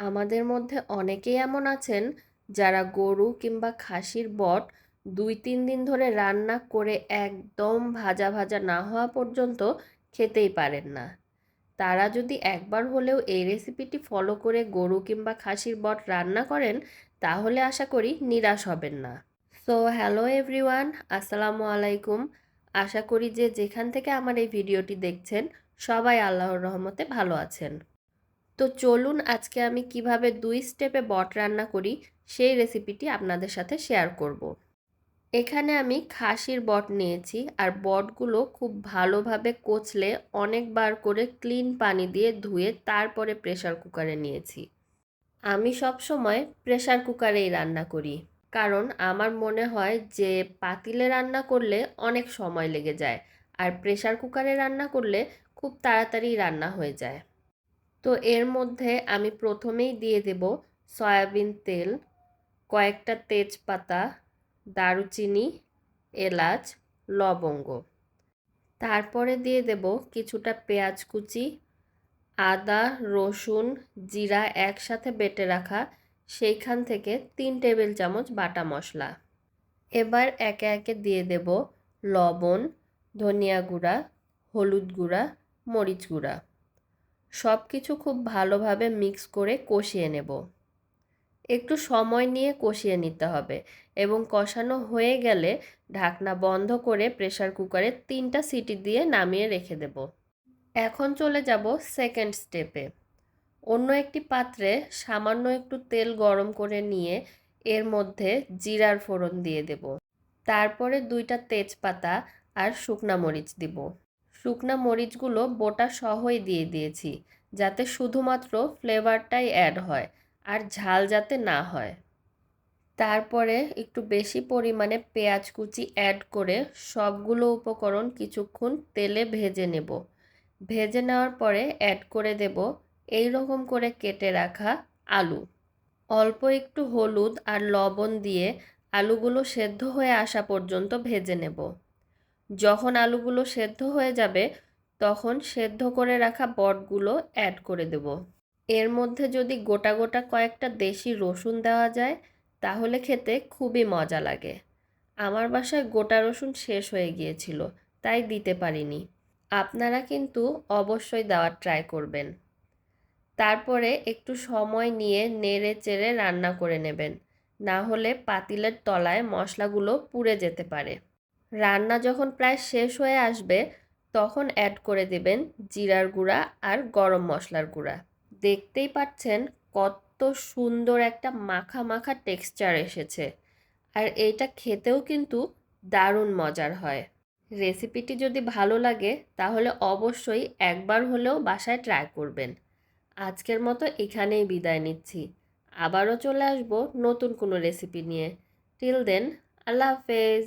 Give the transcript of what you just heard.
আমাদের মধ্যে অনেকেই এমন আছেন যারা গরু কিংবা খাসির বট 2-3 দিন ধরে রান্না করে একদম ভাজা ভাজা না হওয়া পর্যন্ত খেতেই পারেন না। তারা যদি একবার হলেও এই রেসিপিটি ফলো করে গরু কিংবা খাসির বট রান্না করেন, তাহলে আশা করি নিরাশ হবেন না। সো হ্যালো এভরিওয়ান, আসসালামু আলাইকুম। আশা করি যে যেখান থেকে আমার এই ভিডিওটি দেখছেন সবাই আল্লাহর রহমতে ভালো আছেন। তো চলুন আজকে আমি কিভাবে 2 স্টেপে বট রান্না করি সেই রেসিপিটি আপনাদের সাথে শেয়ার করব। এখানে আমি খাসির বট নিয়েছি, আর বটগুলো খুব ভালোভাবে কচলে অনেকবার করে ক্লিন পানি দিয়ে ধুয়ে তারপরে প্রেসার কুকারে নিয়েছি। আমি সব সময় প্রেসার কুকারেই রান্না করি, কারণ আমার মনে হয় যে পাতিলে রান্না করলে অনেক সময় লেগে যায়, আর প্রেসার কুকারে রান্না করলে খুব তাড়াতাড়ি রান্না হয়ে যায়। তো এর মধ্যে আমি প্রথমেই দিয়ে দেব সয়াবিন তেল, কয়েকটা তেজপাতা, দারুচিনি, এলাচ, লবঙ্গ। তারপরে দিয়ে দেব কিছুটা পেঁয়াজ কুচি, আদা, রসুন, জিরা একসাথে বেটে রাখা সেইখান থেকে 3 টেবিল চামচ বাটা মশলা। এবার একে একে দিয়ে দেব লবণ, ধনিয়া গুঁড়া, হলুদ গুঁড়া, মরিচ গুঁড়া। সব কিছু খুব ভালোভাবে মিক্স করে কষিয়ে নেব। একটু সময় নিয়ে কষিয়ে নিতে হবে, এবং কষানো হয়ে গেলে ঢাকনা বন্ধ করে প্রেসার কুকারে 3টা সিটি দিয়ে নামিয়ে রেখে দেব। এখন চলে যাব সেকেন্ড স্টেপে। অন্য একটি পাত্রে সামান্য একটু তেল গরম করে নিয়ে এর মধ্যে জিরার ফোড়ন দিয়ে দেব। তারপরে 2টা তেজপাতা আর শুকনা মরিচ দিব। শুকনা মরিচগুলো বোটা সহই দিয়ে দিয়েছি, যাতে শুধুমাত্র ফ্লেভারটাই অ্যাড হয়, আর ঝাল যাতে না হয়। তারপরে একটু বেশি পরিমাণে পেঁয়াজ কুচি অ্যাড করে সবগুলো উপকরণ কিছুক্ষণ তেলে ভেজে নেব। ভেজে নেওয়ার পরে অ্যাড করে দেব এই রকম করে কেটে রাখা আলু। অল্প একটু হলুদ আর লবণ দিয়ে আলুগুলো সেদ্ধ হয়ে আসা পর্যন্ত ভেজে নেব। যখন আলুগুলো সেদ্ধ হয়ে যাবে, তখন সেদ্ধ করে রাখা বটগুলো অ্যাড করে দেব। এর মধ্যে যদি গোটা গোটা কয়েকটা দেশি রসুন দেওয়া যায়, তাহলে খেতে খুবই মজা লাগে। আমার বাসায় গোটা রসুন শেষ হয়ে গিয়েছিল, তাই দিতে পারিনি। আপনারা কিন্তু অবশ্যই দেওয়ার ট্রাই করবেন। তারপরে একটু সময় নিয়ে নেড়ে চেড়ে রান্না করে নেবেন, না হলে পাতিলের তলায় মশলাগুলো পুড়ে যেতে পারে। রান্না যখন প্রায় শেষ হয়ে আসবে, তখন অ্যাড করে দেবেন জিরার গুঁড়া আর গরম মশলার গুঁড়া। দেখতেই পাচ্ছেন কত সুন্দর একটা মাখা মাখা টেক্সচার এসেছে, আর এইটা খেতেও কিন্তু দারুণ মজার হয়। রেসিপিটি যদি ভালো লাগে তাহলে অবশ্যই একবার হলেও বাসায় ট্রাই করবেন। আজকের মতো এখানেই বিদায় নিচ্ছি। আবারও চলে আসবো নতুন কোনো রেসিপি নিয়ে। টিল দেন, আল্লাহ হাফেজ।